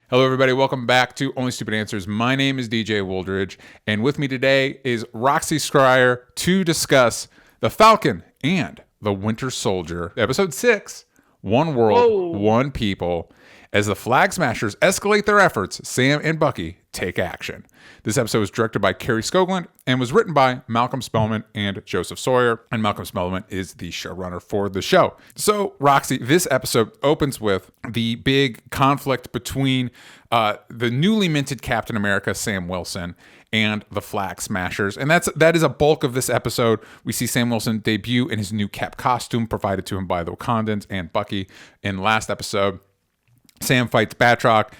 Hello, everybody. Welcome back to Only Stupid Answers. My name is DJ Wooldridge, and with me today is Roxy Skrull to discuss The Falcon and the Winter Soldier, Episode 6, One World, One People. As the Flag Smashers escalate their efforts, Sam and Bucky take action. This episode was directed by Kerry Skoglund and was written by Malcolm Spellman and Joseph Sawyer. And Malcolm Spellman is the showrunner for the show. So, Roxy, this episode opens with the big conflict between the newly minted Captain America, Sam Wilson, and the Flag Smashers. And that is a bulk of this episode. We see Sam Wilson debut in his new Cap costume provided to him by the Wakandans and Bucky in last episode. Sam fights Batroc.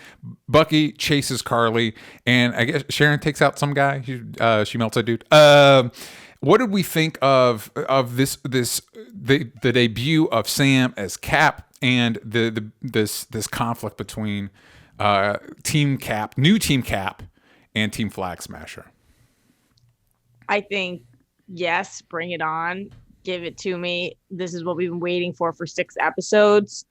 Bucky chases Carly, and I guess Sharon takes out some guy. She melts a dude. What did we think of the debut of Sam as Cap and this conflict between Team Cap, new Team Cap, and Team Flag Smasher? I think yes, bring it on, give it to me. This is what we've been waiting for 6 episodes.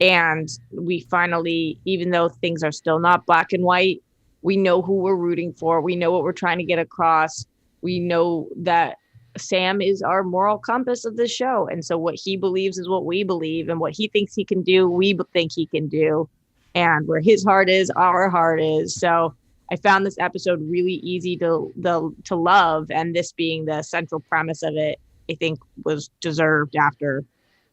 And we finally, even though things are still not black and white, we know who we're rooting for. We know what we're trying to get across. We know that Sam is our moral compass of this show. And so what he believes is what we believe, and what he thinks he can do, we think he can do. And where his heart is, our heart is. So I found this episode really easy to love. And this being the central premise of it, I think was deserved after.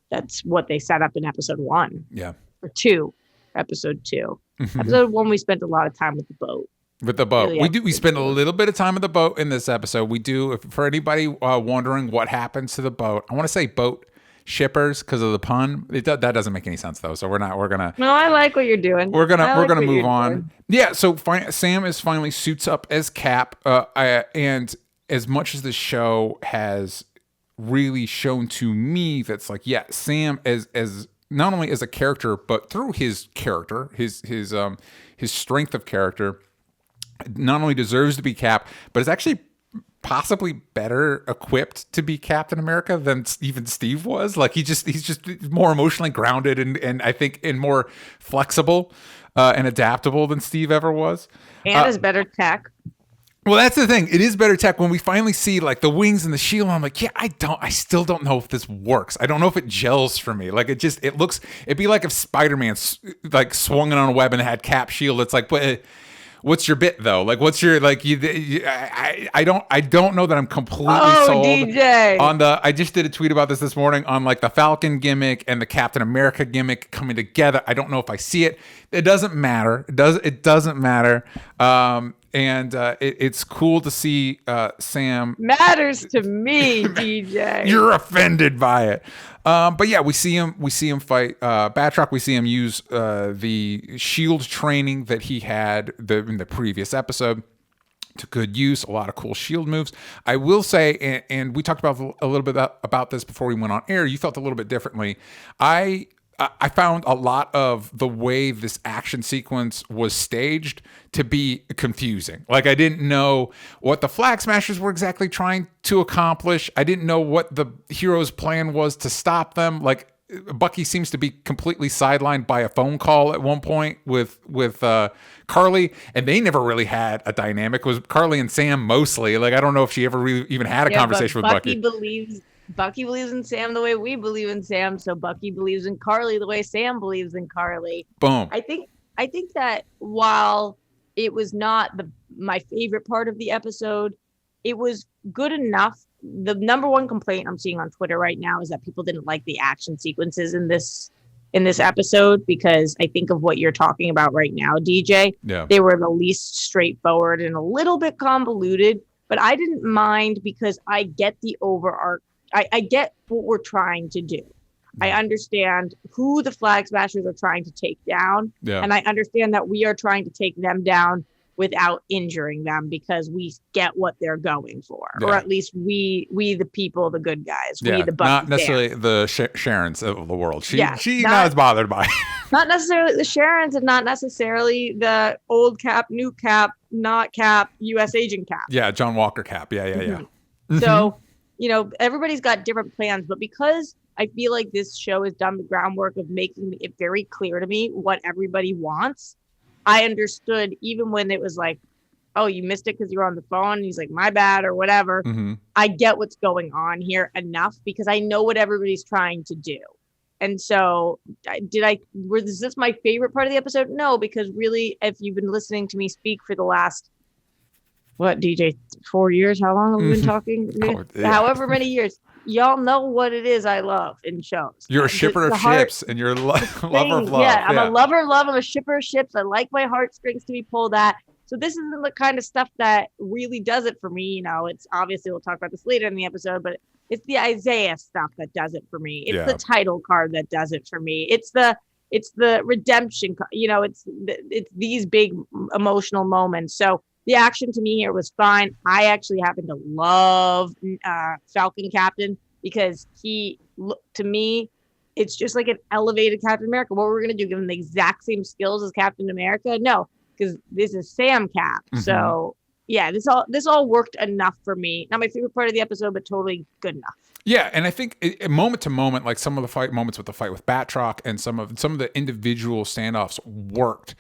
That's what they set up in episode 1. Yeah. Or 2. Episode 2. Episode 1, we spent a lot of time with the boat. With the boat. Really, we spend a little bit of time with the boat in this episode. We do, for anybody wondering what happens to the boat, I want to say boat shippers because of the pun. That doesn't make any sense though. So we're gonna. No, I like what you're doing. We're gonna move on. Yeah. So Sam is finally suits up as Cap, and as much as the show has really shown to me that's like, yeah, Sam as not only as a character but through his character, his strength of character, not only deserves to be Cap, but is actually possibly better equipped to be Captain America than even Steve was. Like he's just more emotionally grounded and I think and more flexible and adaptable than Steve ever was. And is better tech. Well, that's the thing. It is better tech. When we finally see like the wings and the shield, I'm like, yeah, I still don't know if this works. I don't know if it gels for me. Like it'd be like if Spider-Man like swung it on a web and had Cap shield. It's like, but what's your bit though? Like, what's your, like, I don't know that I'm completely sold DJ. On I just did a tweet about this morning on like the Falcon gimmick and the Captain America gimmick coming together. I don't know if I see it. It doesn't matter. It doesn't matter. And it's cool to see Sam. Matters to me, DJ. You're offended by it. But yeah, we see him fight Batroc. We see him use the shield training that he had in the previous episode to good use. A lot of cool shield moves. I will say, and we talked about a little bit about this before we went on air. You felt a little bit differently. I found a lot of the way this action sequence was staged to be confusing. Like I didn't know what the Flag Smashers were exactly trying to accomplish. I didn't know what the hero's plan was to stop them. Like Bucky seems to be completely sidelined by a phone call at one point with Carly, and they never really had a dynamic. It was Carly and Sam mostly. Like I don't know if she ever really even had a conversation with Bucky. Bucky believes in Sam the way we believe in Sam, so Bucky believes in Carly the way Sam believes in Carly. Boom. I think that while it was not my favorite part of the episode, it was good enough. The number one complaint I'm seeing on Twitter right now is that people didn't like the action sequences in this episode, because I think of what you're talking about right now, DJ. Yeah. They were the least straightforward and a little bit convoluted, but I didn't mind because I get the overarch. I get what we're trying to do. I understand who the Flag Smashers are trying to take down. Yeah. And I understand that we are trying to take them down without injuring them because we get what they're going for. Yeah. Or at least we the people, the good guys. Yeah. We the Bucky not necessarily fans. the Sharons of the world. She's not as bothered by it. Not necessarily the Sharons and not necessarily the old Cap, new Cap, not Cap, U.S. agent Cap. Yeah, John Walker Cap. Yeah. Mm-hmm. So, everybody's got different plans, but because I feel like this show has done the groundwork of making it very clear to me what everybody wants, I understood even when it was like, oh, you missed it because you were on the phone. And he's like, my bad or whatever. Mm-hmm. I get what's going on here enough because I know what everybody's trying to do. And so was this my favorite part of the episode? No, because really, if you've been listening to me speak for the last, what, DJ, 4 years? How long have we been talking? Yeah. However many years. Y'all know what it is I love in shows. You're a shipper of ships and you're a lover of love. Yeah, I'm a lover of love. I'm a shipper of ships. I like my heartstrings to be pulled at. So this isn't the kind of stuff that really does it for me. You know, it's obviously, we'll talk about this later in the episode, but it's the Isaiah stuff that does it for me. It's the title card that does it for me. It's the redemption. You know, it's these big emotional moments. So the action to me here was fine. I actually happen to love Falcon Captain because to me, it's just like an elevated Captain America. What we're going to do, give him the exact same skills as Captain America? No, because this is Sam Cap. Mm-hmm. So yeah, this all worked enough for me. Not my favorite part of the episode, but totally good enough. Yeah, and I think moment to moment, like some of the fight moments with the fight with Batroc and some of the individual standoffs worked.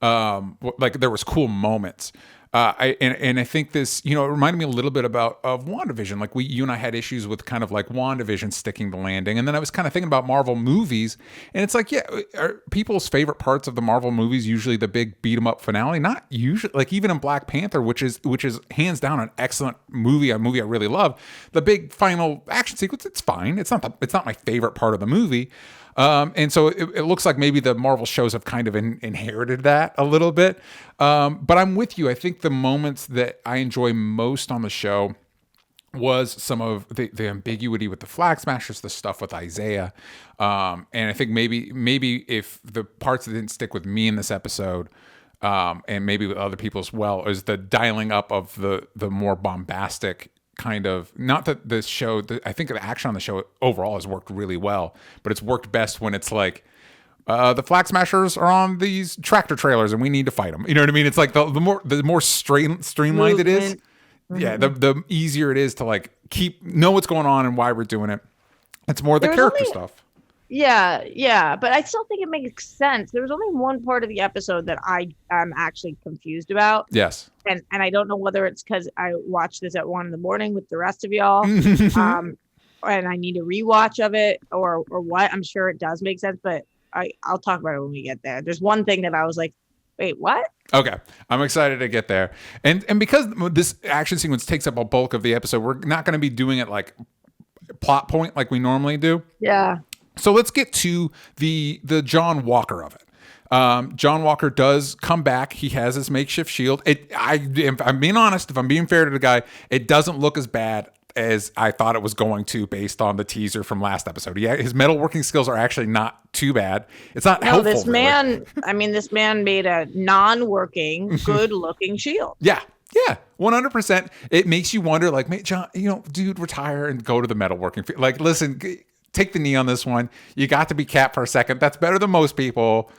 Like there was cool moments. I think this, you know, it reminded me a little bit of WandaVision. Like you and I had issues with kind of like WandaVision sticking the landing. And then I was kind of thinking about Marvel movies, and it's like, yeah, are people's favorite parts of the Marvel movies usually the big beat 'em up finale? Not usually. Like even in Black Panther, which is hands down an excellent movie, a movie I really love, the big final action sequence, it's fine. It's not my favorite part of the movie. And so it looks like maybe the Marvel shows have kind of inherited that a little bit. But I'm with you. I think the moments that I enjoy most on the show was some of the ambiguity with the Flag Smashers, the stuff with Isaiah. And I think maybe if the parts that didn't stick with me in this episode, and maybe with other people as well, is the dialing up of the more bombastic kind of, not that this show, I think the action on the show overall has worked really well, but it's worked best when it's like, the Flag Smashers are on these tractor trailers and we need to fight them. You know what I mean? It's like the more streamlined it is, yeah, the easier it is to like know what's going on and why we're doing it. It's more the character stuff. Yeah, but I still think it makes sense. There was only one part of the episode that I am actually confused about. Yes. And I don't know whether it's because I watched this at 1 a.m. with the rest of y'all, and I need a rewatch of it or what. I'm sure it does make sense, but I'll talk about it when we get there. There's one thing that I was like, wait, what? Okay. I'm excited to get there. And because this action sequence takes up a bulk of the episode, we're not going to be doing it like plot point like we normally do. Yeah. So let's get to the John Walker of it. John Walker does come back. He has his makeshift shield. If I'm being honest, if I'm being fair to the guy, it doesn't look as bad as I thought it was going to based on the teaser from last episode. Yeah, his metalworking skills are actually not too bad. It's not helpful. This man, this man made a non-working, good-looking shield. Yeah, 100%. It makes you wonder, like, John, dude, retire and go to the metalworking field. Like, listen, take the knee on this one. You got to be Cap for a second. That's better than most people.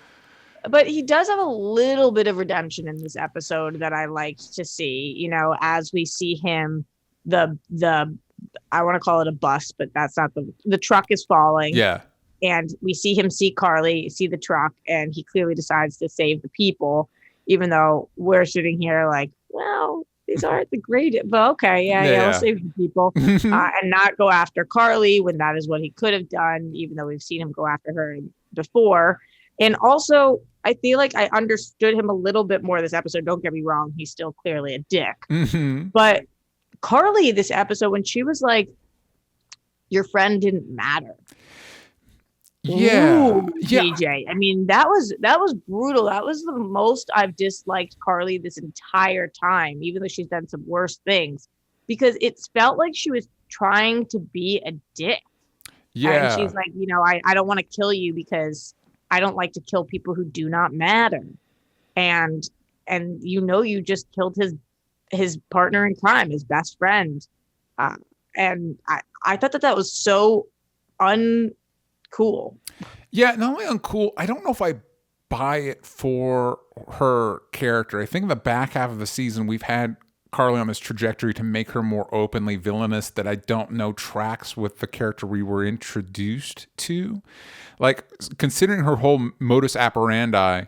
But he does have a little bit of redemption in this episode that I liked to see, as we see him, I want to call it a bus, but that's not the truck is falling. Yeah. And we see him see Carly, see the truck, and he clearly decides to save the people, even though we're sitting here like, well, these aren't the greatest, but okay, yeah, we'll save the people and not go after Carly when that is what he could have done, even though we've seen him go after her before. And also, I feel like I understood him a little bit more this episode. Don't get me wrong. He's still clearly a dick. Mm-hmm. But Carly, this episode, when she was like, your friend didn't matter. Yeah. Ooh, DJ. I mean, that was brutal. That was the most I've disliked Carly this entire time, even though she's done some worse things, because it felt like she was trying to be a dick. Yeah. And she's like, I don't want to kill you because I don't like to kill people who do not matter. And you just killed his partner in crime, his best friend. And I thought that was so uncool. Yeah, not only uncool, I don't know if I buy it for her character. I think in the back half of the season, we've had Carly on this trajectory to make her more openly villainous that I don't know tracks with the character we were introduced to. Like, considering her whole modus operandi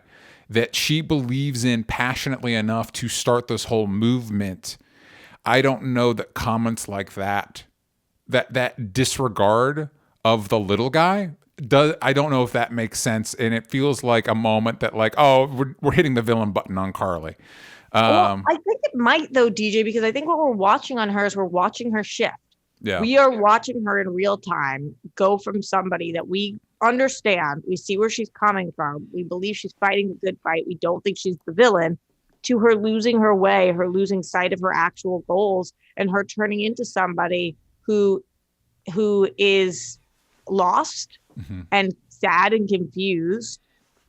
that she believes in passionately enough to start this whole movement. I don't know that comments like that disregard of the little guy I don't know if that makes sense, and it feels like a moment that like, oh, we're hitting the villain button on Carly. Well, I think it might though, DJ, because I think what we're watching on her is we're watching her shift. Yeah. We are watching her in real time go from somebody that we understand, we see where she's coming from, we believe she's fighting a good fight, we don't think she's the villain, to her losing her way, her losing sight of her actual goals, and her turning into somebody who is lost and sad and confused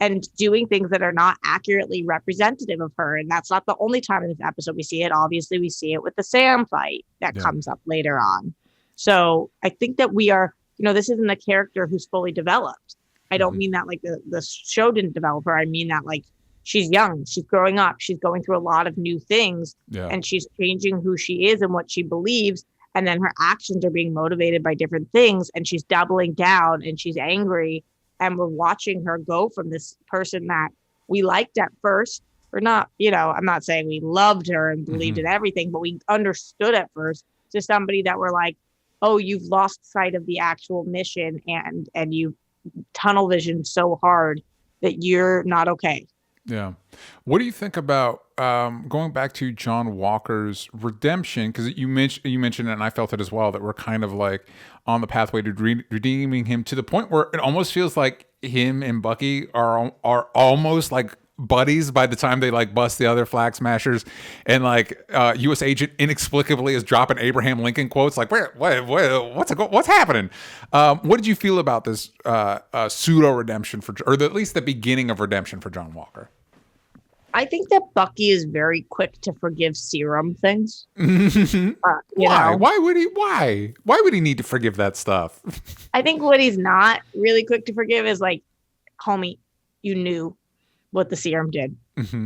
and doing things that are not accurately representative of her. And that's not the only time in this episode we see it. Obviously, we see it with the Sam fight that comes up later on. So I think that we are, this isn't a character who's fully developed. I don't mean that like the show didn't develop her. I mean that like she's young, she's growing up, she's going through a lot of new things, and she's changing who she is and what she believes. And then her actions are being motivated by different things, and she's doubling down and she's angry. And we're watching her go from this person that we liked at first, or not, I'm not saying we loved her and believed in everything, but we understood at first, to somebody that we're like, oh, you've lost sight of the actual mission and you tunnel vision so hard that you're not okay. Yeah. What do you think about going back to John Walker's redemption? Because you mentioned it, and I felt it as well, that we're kind of like on the pathway to redeeming him to the point where it almost feels like him and Bucky are almost like buddies by the time they like bust the other Flag Smashers, and like U.S. Agent inexplicably is dropping Abraham Lincoln quotes. Like, what's happening? What did you feel about this pseudo redemption at least the beginning of redemption for John Walker? I think that Bucky is very quick to forgive Serum things. Why? Why would he? Why? Why would he need to forgive that stuff? I think what he's not really quick to forgive is like, homie, you knew what the Serum did.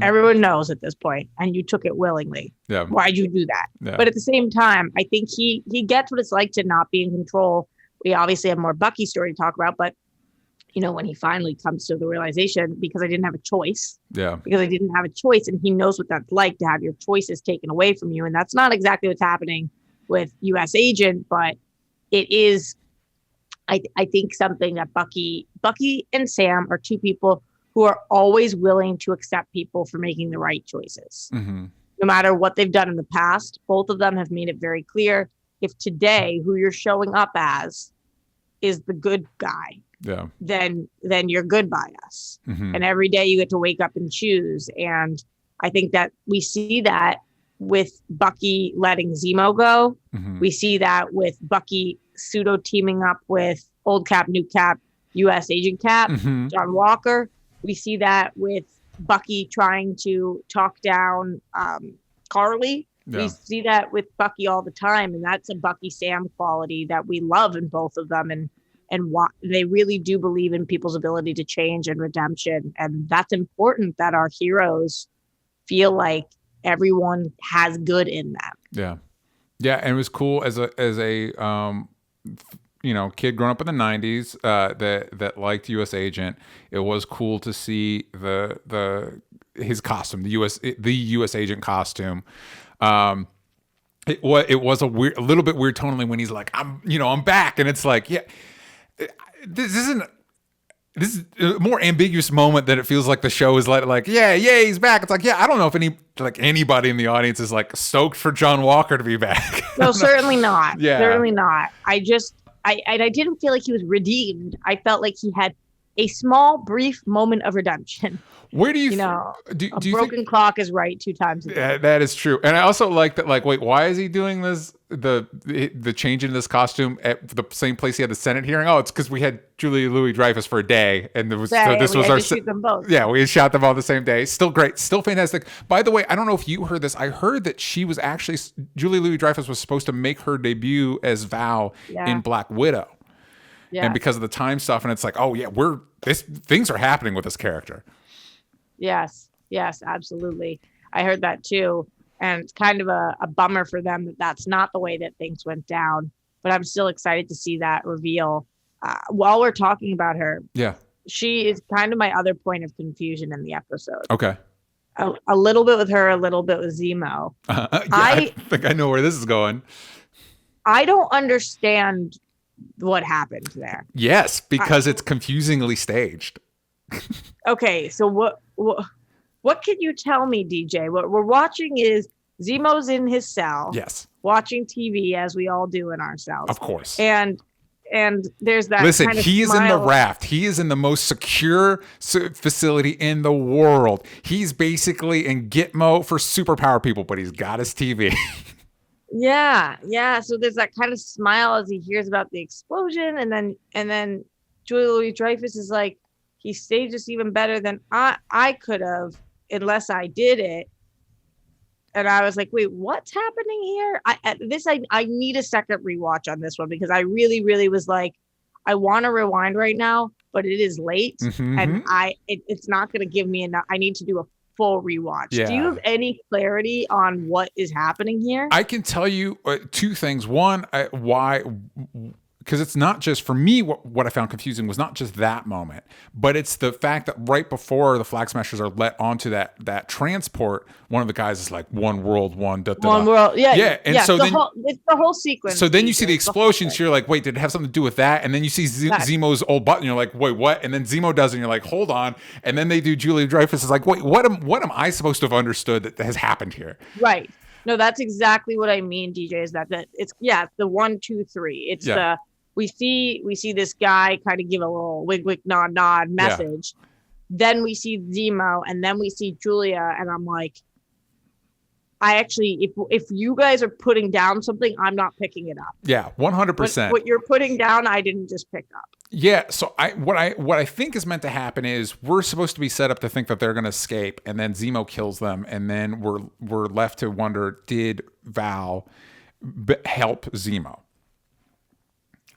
Everyone knows at this point, and you took it willingly. Yeah. Why'd you do that? Yeah. But at the same time, I think he gets what it's like to not be in control. We obviously have more Bucky story to talk about, but when he finally comes to the realization, because I didn't have a choice. Yeah. Because I didn't have a choice, and he knows what that's like to have your choices taken away from you. And that's not exactly what's happening with U.S. Agent, but it is, I think, something that Bucky and Sam are two people who are always willing to accept people for making the right choices. No matter what they've done in the past, both of them have made it very clear, if today who you're showing up as is the good guy, then you're good by us. And every day you get to wake up and choose. And I think that we see that with Bucky letting Zemo go. We see that with Bucky pseudo teaming up with old Cap, new Cap, U.S. Agent Cap, John Walker. We see that with Bucky trying to talk down Carly. We see that with Bucky all the time. And that's a Bucky Sam quality that we love in both of them. And they really do believe in people's ability to change and redemption. And that's important, that our heroes feel like everyone has good in them. Yeah. Yeah. And it was cool as a kid growing up in the 90s that liked U.S. Agent. It was cool to see his costume, the U.S. Agent costume. It was a little bit weird tonally when he's like, I'm back, and it's like, yeah, this is a more ambiguous moment than it feels like the show is like, yeah, he's back. It's like, yeah, I don't know if anybody in the audience is like stoked for John Walker to be back. No, certainly not. Yeah, certainly not. I didn't feel like he was redeemed. I felt like he had a small, brief moment of redemption. Where do you do you broken think, clock is right 2 times a day. Yeah, that is true. And I also like that, like, wait, why is he doing this? The change in this costume at the same place he had the Senate hearing? Oh, it's because we had Louis-Dreyfus for a day, and this was our. Shoot them both. Yeah, we had shot them all the same day. Still great, still fantastic. By the way, I don't know if you heard this. I heard that she was actually Julie Louis-Dreyfus was supposed to make her debut as Val in Black Widow. Yeah. And because of the time stuff, and it's like, oh yeah, things are happening with this character. Yes, absolutely. I heard that too. And it's kind of a bummer for them that that's not the way that things went down. But I'm still excited to see that reveal. While we're talking about her, she is kind of my other point of confusion in the episode. Okay. A little bit with her, a little bit with Zemo. I think I know where this is going. I don't understand what happened there. Yes, because it's confusingly staged. Okay, so what can you tell me, DJ? What we're watching is Zemo's in his cell. Yes. Watching TV as we all do in our cells. Of course. And there's that. Listen, kind of he is in the raft. He is in the most secure facility in the world. He's basically in Gitmo for superpower people, but he's got his TV. Yeah. So there's that kind of smile as he hears about the explosion, and then Julia Louis-Dreyfus is like, he staged this even better than I could have, unless I did it. And I was like, wait, what's happening here? I need a second rewatch on this one, because I really, really was like, I want to rewind right now, but it is late, and it's not going to give me enough. I need to do a full rewatch. Yeah. Do you have any clarity on what is happening here? I can tell you two things. One, why. Because it's not just, for me, what I found confusing was not just that moment, but it's the fact that right before the Flag Smashers are let onto that transport, one of the guys is like, one world, one world. Yeah. And so then it's the whole sequence. So then you see the explosions. You're like, wait, did it have something to do with that? And then you see Zemo's old button. You're like, wait, what? And then Zemo does, and you're like, hold on. And then they do Julia Dreyfus is like, wait, what am I supposed to have understood that has happened here? Right. No, that's exactly what I mean, DJ. Is that it's the 1, 2, 3. It's the. We see this guy kind of give a little wig, nod message. Yeah. Then we see Zemo, and then we see Julia, and I'm like, I actually, if you guys are putting down something, I'm not picking it up. Yeah, 100%. What you're putting down, I didn't just pick up. Yeah, so what I think is meant to happen is we're supposed to be set up to think that they're going to escape, and then Zemo kills them, and then we're left to wonder, did Val help Zemo?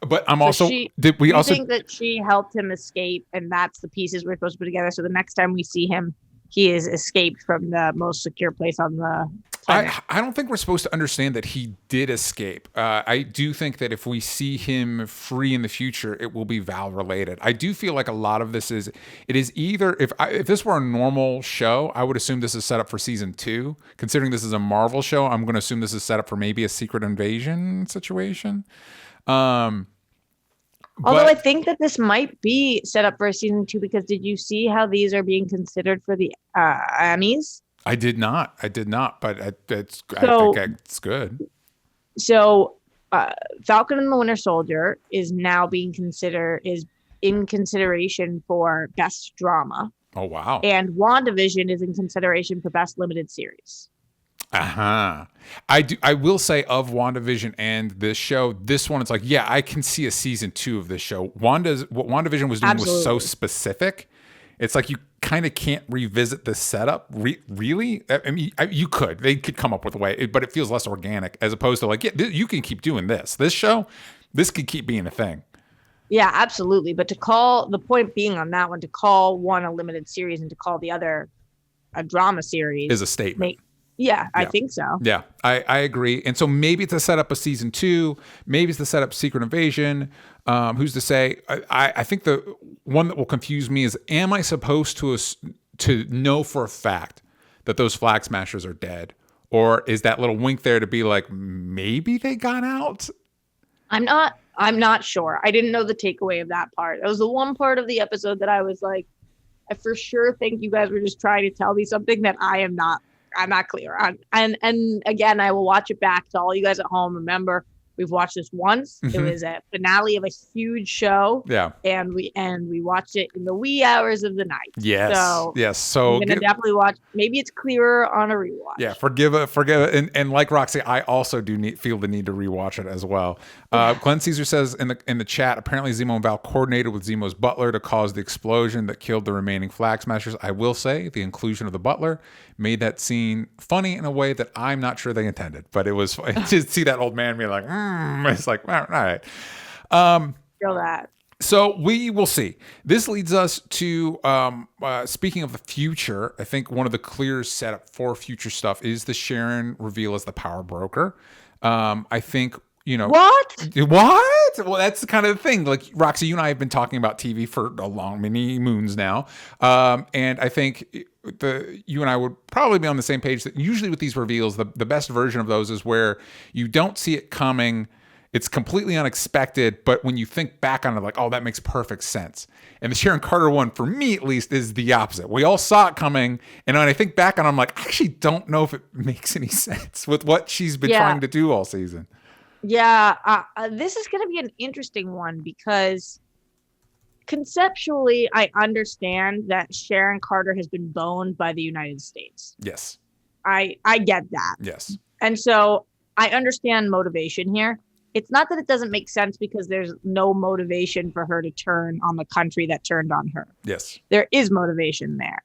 But I'm also. Think that she helped him escape, and that's the pieces we're supposed to put together. So the next time we see him, he is escaped from the most secure place on the planet. I don't think we're supposed to understand that he did escape. I do think that if we see him free in the future, it will be Val related. I do feel like a lot of this is either if this were a normal show, I would assume this is set up for season 2. Considering this is a Marvel show, I'm going to assume this is set up for maybe a secret invasion situation. Although I think that this might be set up for a season 2, because did you see how these are being considered for the Emmys? I did not, but I think it's good. So Falcon and the Winter Soldier is now is in consideration for Best Drama. Oh, wow. And WandaVision is in consideration for Best Limited Series. I will say, of WandaVision and this show, this one, it's like, yeah, I can see a season 2 of this show. What WandaVision was doing was so specific. It's like you kind of can't revisit the setup. Really? I mean, you could. They could come up with a way, but it feels less organic, as opposed to like, yeah, you can keep doing this. This show, this could keep being a thing. Yeah, absolutely. But the point being on that one, to call one a limited series and to call the other a drama series is a statement. Yeah, I think so. Yeah, I agree. And so maybe it's to set up a season 2. Maybe it's to set up Secret Invasion. Who's to say? I think the one that will confuse me is, am I supposed to know for a fact that those Flag Smashers are dead? Or is that little wink there to be like, maybe they got out? I'm not sure. I didn't know the takeaway of that part. It was the one part of the episode that I was like, I for sure think you guys were just trying to tell me something that I'm not clear on. And again, I will watch it back to all you guys at home. Remember, we've watched this once. It was a finale of a huge show. Yeah. And we watched it in the wee hours of the night. Yes. So I'm gonna definitely watch. Maybe it's clearer on a rewatch. Yeah, forgive it. And like Roxy, I also feel the need to rewatch it as well. Glenn Caesar says in the chat, apparently Zemo and Val coordinated with Zemo's butler to cause the explosion that killed the remaining Flag Smashers. I will say the inclusion of the butler made that scene funny in a way that I'm not sure they intended, but it was to see that old man be like, it's like, all right. Feel that. So we will see. This leads us to, speaking of the future, I think one of the clear setup for future stuff is the Sharon reveal as the power broker. I think What? Well, that's the kind of the thing. Like, Roxy, you and I have been talking about TV for many moons now. And I think you and I would probably be on the same page that usually with these reveals, the best version of those is where you don't see it coming. It's completely unexpected, but when you think back on it, like, oh, that makes perfect sense. And the Sharon Carter one, for me at least, is the opposite. We all saw it coming, and when I think back on it, I'm like, I actually don't know if it makes any sense with what she's been trying to do all season. Yeah, this is going to be an interesting one because conceptually, I understand that Sharon Carter has been boned by the United States. Yes. I get that. Yes. And so I understand motivation here. It's not that it doesn't make sense because there's no motivation for her to turn on the country that turned on her. Yes. There is motivation there.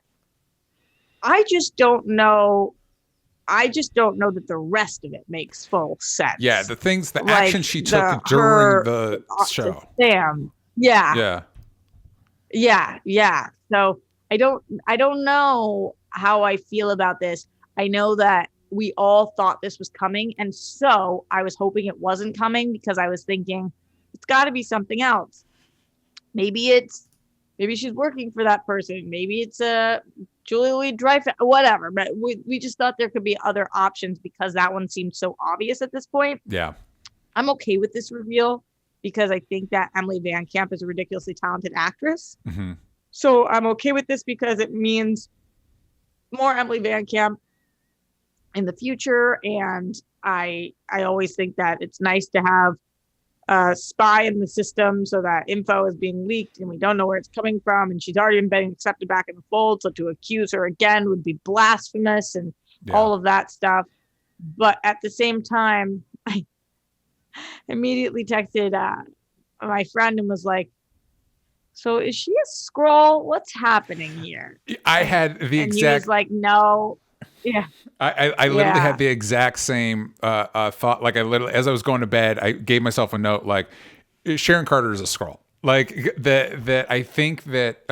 I just don't know that the rest of it makes full sense. Yeah, the action she took during the show. Sam. Yeah. So I don't know how I feel about this. I know that we all thought this was coming, and so I was hoping it wasn't coming because I was thinking it's got to be something else. Maybe she's working for that person. Maybe it's Julia Louis-Dreyfus, whatever. But we just thought there could be other options because that one seemed so obvious at this point. Yeah. I'm okay with this reveal because I think that Emily Van Camp is a ridiculously talented actress. Mm-hmm. So I'm okay with this because it means more Emily Van Camp in the future. And I always think that it's nice to have a spy in the system so that info is being leaked and we don't know where it's coming from. And she's already been accepted back in the fold. So to accuse her again would be blasphemous and all of that stuff. But at the same time, I immediately texted my friend and was like, so is she a Skrull? What's happening here? I had the exact... And he was like, no. Yeah. I literally had the exact same thought. Like, as I was going to bed, I gave myself a note like, Sharon Carter is a Skrull. Like, that I think that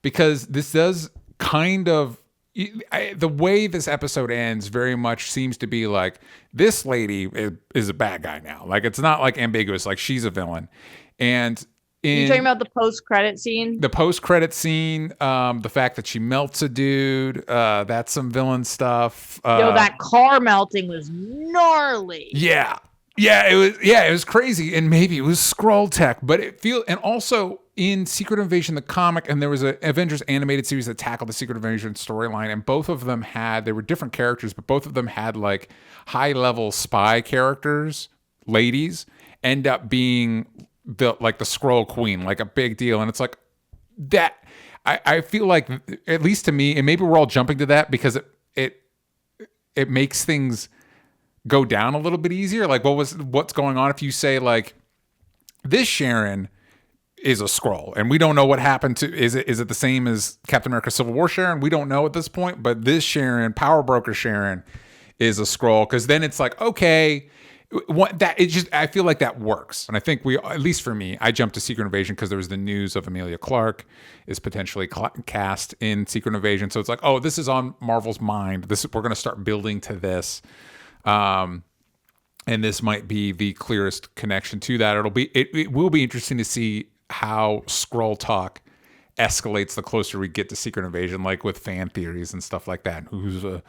because this does kind of... the way this episode ends very much seems to be like, this lady is a bad guy now. Like, it's not like ambiguous, like she's a villain. And you're talking about the post-credit scene? The post-credit scene, the fact that she melts a dude, that's some villain stuff. That car melting was gnarly. Yeah, it was crazy, and maybe it was Skrull tech, but and also in Secret Invasion the comic, and there was an Avengers animated series that tackled the Secret Invasion storyline, and both of them they were different characters, but both of them had like high-level spy characters, ladies, end up being the Skrull Queen, like a big deal. And it's like that, I feel like, at least to me, and maybe we're all jumping to that because it makes things go down a little bit easier. Like, what's going on if you say like, this Sharon is a Skrull and we don't know what happened to, is it the same as Captain America Civil War Sharon? We don't know at this point, but this Sharon, Power Broker Sharon, is a Skrull. Cause then it's like, okay, I feel like that works. And I think at least for me, I jumped to Secret Invasion because there was the news of Emilia Clarke is potentially cast in Secret Invasion. So it's like, oh, this is on Marvel's mind. We're going to start building to this. And this might be the clearest connection to that. It will be interesting to see how Skrull talk escalates the closer we get to Secret Invasion, like with fan theories and stuff like that. Who's a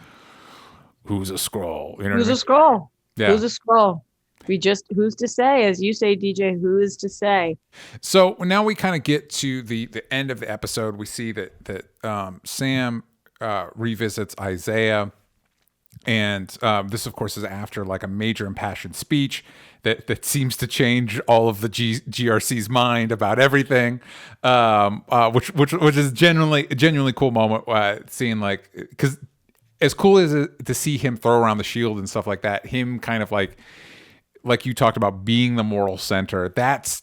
Skrull? You know, who's a Skrull? Yeah. Who's a Skrull? Who's to say? As you say, DJ, who is to say? So now we kind of get to the end of the episode. We see that Sam revisits Isaiah. And this, of course, is after like a major impassioned speech that seems to change all of the GRC's mind about everything, which is a genuinely cool moment, seeing like, because as cool as it to see him throw around the shield and stuff like that, him kind of like you talked about being the moral center, that's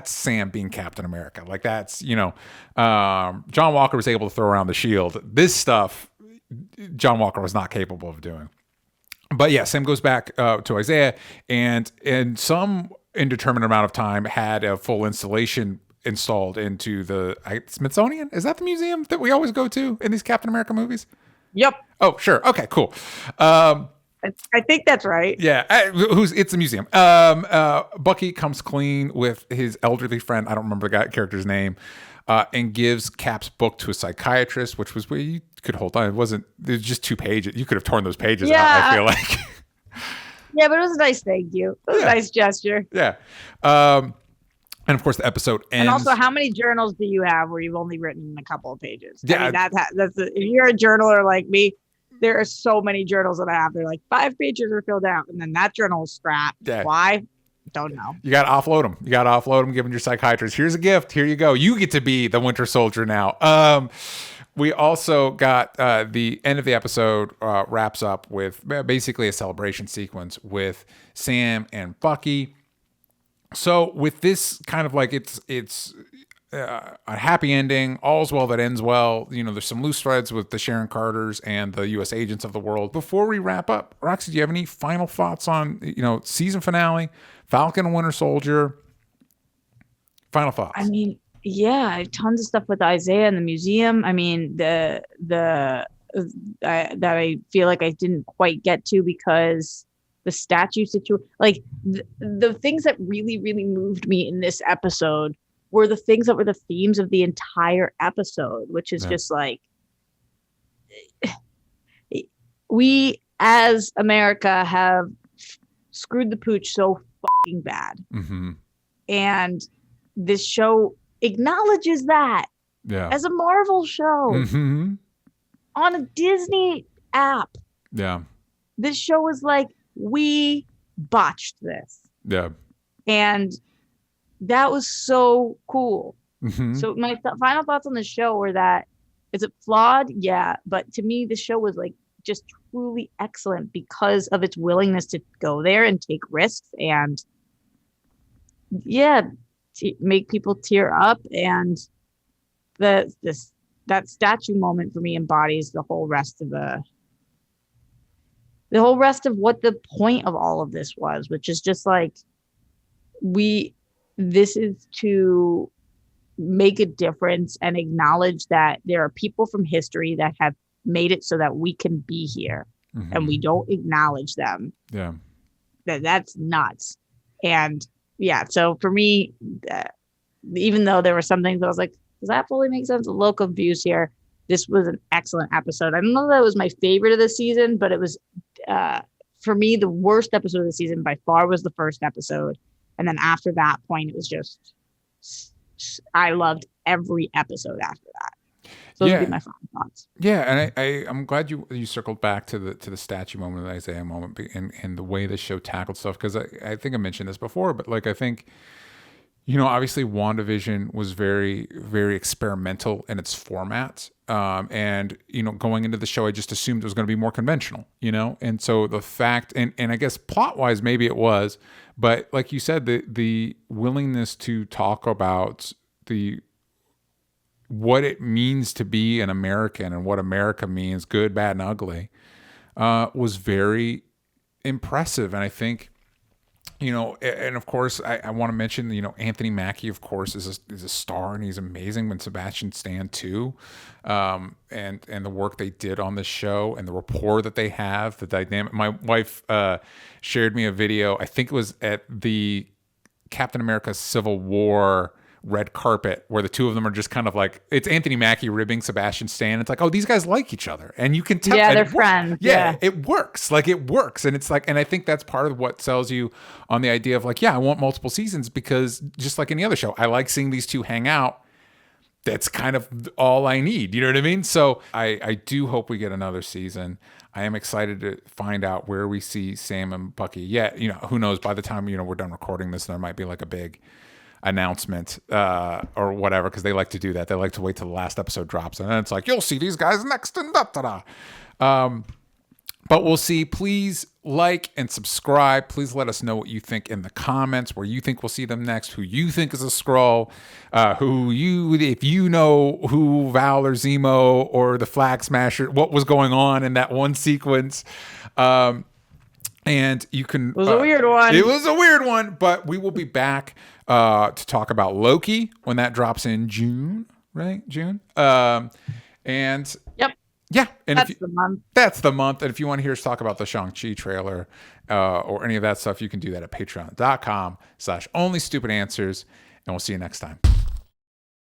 Sam being Captain America. Like, that's, John Walker was able to throw around the shield. This stuff, John Walker was not capable of doing. But yeah, Sam goes back to Isaiah, and in some indeterminate amount of time had a full installation installed into the Smithsonian. Is that the museum that we always go to in these Captain America movies? Yep. Oh, sure. Okay, cool. I think that's right. Yeah, it's a museum. Bucky comes clean with his elderly friend. I don't remember the character's name, and gives Cap's book to a psychiatrist, which was where you could hold on. It was just 2 pages. You could have torn those pages out. I feel like. Yeah, but it was a nice thank you. It was a nice gesture. Yeah. And of course, the episode ends. And also, how many journals do you have where you've only written a couple of pages? Yeah, I mean, if you're a journaler like me, there are so many journals that I have. They're like 5 pages are filled out, and then that journal is scrapped. Yeah. Why? Don't know. You got to offload them. Giving your psychiatrist, here's a gift. Here you go. You get to be the Winter Soldier now. We also got the end of the episode wraps up with basically a celebration sequence with Sam and Bucky. So with this kind of like it's a happy ending, all's well that ends well. You know, there's some loose threads with the Sharon Carters and the U.S. agents of the world. Before we wrap up, Roxy, do you have any final thoughts on season finale, Falcon and Winter Soldier? Final thoughts. I mean, yeah, tons of stuff with Isaiah in the museum. I mean, that I feel like I didn't quite get to because the statue situation, like the things that really, really moved me in this episode were the things that were the themes of the entire episode, which is just like, we as America have screwed the pooch so fucking bad. Mm-hmm. And this show acknowledges that as a Marvel show on a Disney app. Yeah. This show is like, we botched this. Yeah. And that was so cool. Mm-hmm. So my final thoughts on the show were that, is it flawed? Yeah. But to me, the show was like just truly excellent because of its willingness to go there and take risks and make people tear up. And that statue moment for me embodies the whole rest of what the point of all of this was, which is just like, this is to make a difference and acknowledge that there are people from history that have made it so that we can be here, and we don't acknowledge them. Yeah. That's nuts. And yeah, so for me, even though there were some things that I was like, does that fully make sense? A little confused here. This was an excellent episode. I don't know that it was my favorite of the season, but it was, for me, the worst episode of the season by far was the first episode. And then after that point, it was just, I loved every episode after that. So those would be my final thoughts. Yeah, and I'm glad you circled back to the statue moment, the Isaiah moment, and the way the show tackled stuff, because I think I mentioned this before, but like I think, obviously WandaVision was very, very experimental in its format. And, going into the show, I just assumed it was going to be more conventional, And so the fact, and I guess plot-wise, maybe it was, but like you said, the willingness to talk about what it means to be an American and what America means, good, bad, and ugly, was very impressive. And I think, and of course, I want to mention, Anthony Mackie, of course, is a star, and he's amazing. When Sebastian Stan too, and the work they did on this show and the rapport that they have, the dynamic. My wife shared me a video. I think it was at the Captain America Civil War red carpet, where the two of them are just kind of like, it's Anthony Mackie ribbing Sebastian Stan. It's like, oh, these guys like each other, and you can tell. Yeah, they're friends. Yeah, it works. Like, it works, and it's like, and I think that's part of what sells you on the idea of like, yeah, I want multiple seasons, because just like any other show, I like seeing these two hang out. That's kind of all I need. You know what I mean? So I do hope we get another season. I am excited to find out where we see Sam and Bucky. Yeah, who knows? By the time we're done recording this, there might be like a big announcement or whatever, because they like to do that. They like to wait till the last episode drops, and then it's like, you'll see these guys next, and but we'll see. Please like and subscribe. Please let us know what you think in the comments, where you think we'll see them next, who you think is a Skrull, if you know who Val or Zemo or the Flag Smasher, what was going on in that one sequence. And you can. It was a weird one. It was a weird one, but we will be back to talk about Loki when that drops in June, right? June. And yep. Yeah, and That's the month. That's the month. And if you want to hear us talk about the Shang-Chi trailer or any of that stuff, you can do that at patreon.com/onlystupidanswers. And we'll see you next time.